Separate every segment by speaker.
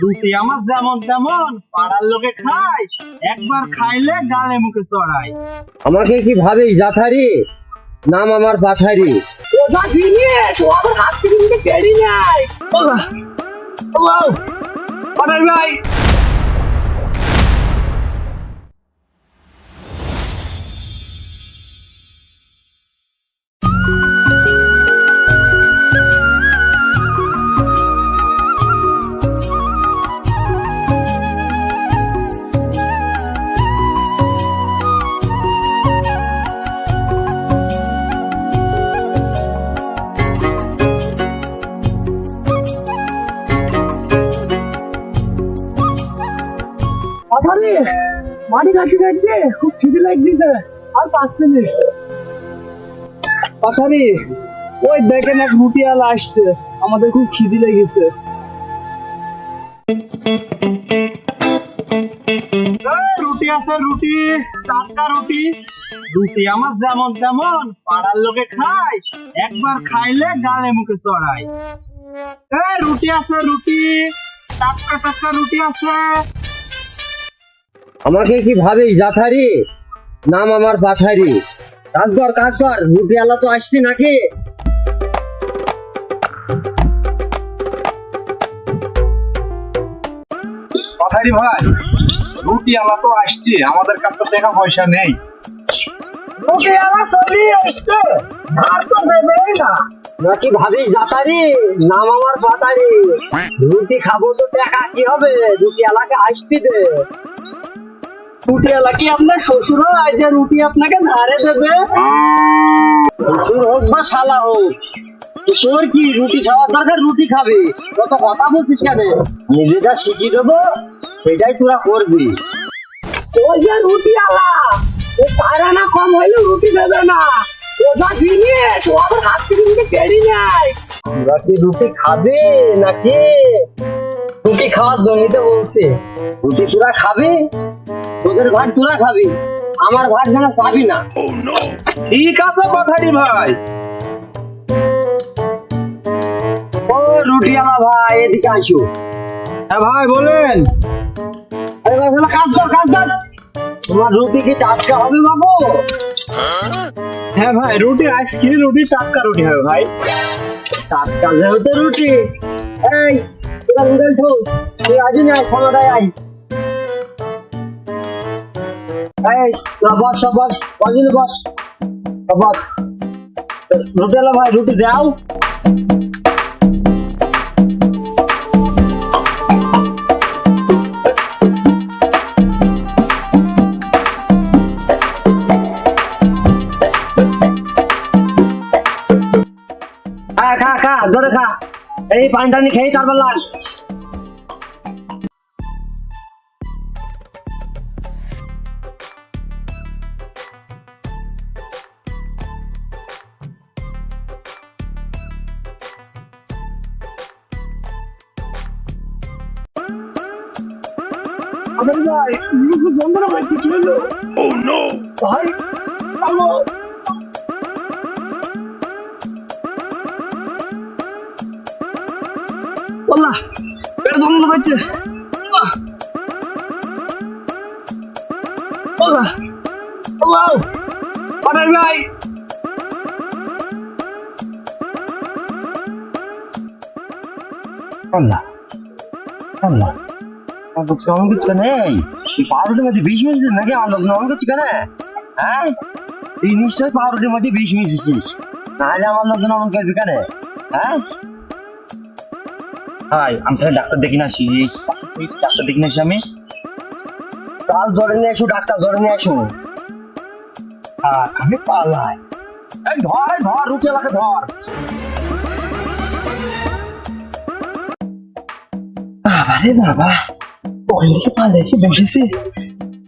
Speaker 1: রুটি আমার যেমন তেমন পাড়ার লোকে খায়, একবার খাইলে গালে মুখে চড়ায়।
Speaker 2: আমাকে কি ভাবে জাথারি, নাম আমার পাথারি।
Speaker 3: ওঝা জিনিস ও আমার হাত থেকে নিতে কেড়ে নেয়।
Speaker 1: পাড়ার ভাই
Speaker 3: আরে মাটি কাটতে কাটতে খুব খিদে লাগছে, আর পাচ্ছি না।
Speaker 2: পাথারি, ওই দেখেন এক রুটিওয়ালা আসছে, আমাদের খুব খিদে লেগেছে।
Speaker 1: রুটি আছে, রুটি, টাটকা রুটি। রুটি আমার যেমন তেমন পাড়ার লোকে খায়, একবার খাইলে গালে মুখে চড়ায়। রুটি আছে, রুটি, টাটকা টাটকা রুটি আছে।
Speaker 2: আমাকে কি ভাবে জাথারি, নাম আমার পাথারি। কাজ কর, রুটিওয়ালা তো আসছে নাকি?
Speaker 4: পাথারি ভাই, রুটি আলা তো আসছে, আমাদের কাছে তো টাকা পয়সা নেই।
Speaker 3: ওকে আমার চলে আসছে, আর তো দেবেই না।
Speaker 2: নাকি ভাবি জাতারি, নাম আমার পাতারি। রুটি খাবো তো টাকা কি হবে, রুটিওয়ালাকে আসতে দে।
Speaker 3: রুটিওয়ালা কি আপনার শ্বশুর হয় যে রুটি আপনাকে ধারে দেবে?
Speaker 2: শ্বশুর হোক বা শালা হোক, তোর কি রুটি খাওয়ার দরকার, রুটি খাবি। কত কথা বলছিস কেন? নিজেটা শিখিয়ে দেবো, সেটাই তোরা করবি।
Speaker 3: ওই যে রুটিওয়ালা, ও সারা না কম হইলে রুটি দেবে না। ওঝা জিনিস ও আমার হাত থেকে নিতে কেড়ে নেয়।
Speaker 2: তোরা কি রুটি খাবি নাকি? রুটি খাওয়ার জন্যই বলছি। রুটি তোরা খাবি, তোদের ভাগ তোরা খাবি, আমার ভাগ যেন চাবি না।
Speaker 4: ঠিক আছে পাথারি ভাই।
Speaker 2: ও রুটিওয়ালা ভাই, এদিকে আসো।
Speaker 1: হ্যাঁ ভাই বলেন।
Speaker 2: আরে ভাই, কাজ কর। তোমার রুটি কি টাটকা হবে বাবু?
Speaker 1: হ্যাঁ ভাই, রুটি আইসক্রিম রুটি, টাটকা রুটি হবে ভাই।
Speaker 2: টাটকা যেহেতু রুটি, এই তোরা নুডল ঠো, তুই আজই না সামাদায় আই। এই তোরা বস, সব বস, বস। রুটিওয়ালা ভাই, রুটি দাও। খা ধরে খা, এই পানি টানি খেয়ে তারপর লাগ।
Speaker 3: আরে ভাই, মুখ যন্ত্রণা হচ্ছে, কি হলো? ভাই আলো, আল্লাহ, পেট যন্ত্রণা হচ্ছে। আল্লাহ, আরে ভাই,
Speaker 2: আল্লাহ কেমন কিছু নেই, পাউরুটির মধ্যে বিষ মিশিয়েছিস নাকি? আমার লোক নমন করছি কেন? হ্যাঁ, তুই নিশ্চয়ই পাউরুটির মধ্যে বিষ মিশিয়েছিস, নাহলে আমার লোক নমন করবি কেন? হ্যাঁ
Speaker 4: ভাই, আমি তাহলে ডাক্তার দেখি না আসি, ডাক্তার দেখি না আসি আমি।
Speaker 2: কাল জ্বরে নিয়ে এসো, ডাক্তার জ্বরে নিয়ে এসো।
Speaker 4: আমি পালাই। এই ধর রুটিওয়ালাকে ধর।
Speaker 3: আরে বাবা, ওখান থেকে পালাইছে বসেছে।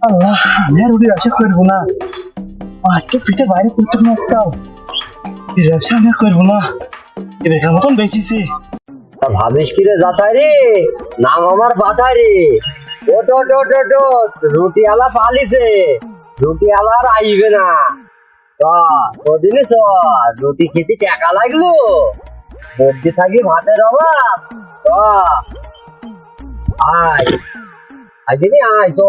Speaker 3: আল্লাহ, আমি আর রুটি ব্যবসা করবো না। মাত্র পিঠে বাইরে করতে না, একটাও ব্যবসা আমি আর করবো না। এবার মতন বেঁচেছি।
Speaker 2: ভাবিস কি রে জাতারি, নাম আমার বাতারি। ওট রুটিওয়ালা পালিছে, রুটিওয়ালা আর আইবে না। ওদিনে রুটি খেতে টাকা লাগলো, বলতে থাকি ভাতের অভাব। আয় আয় দিদি আয় তো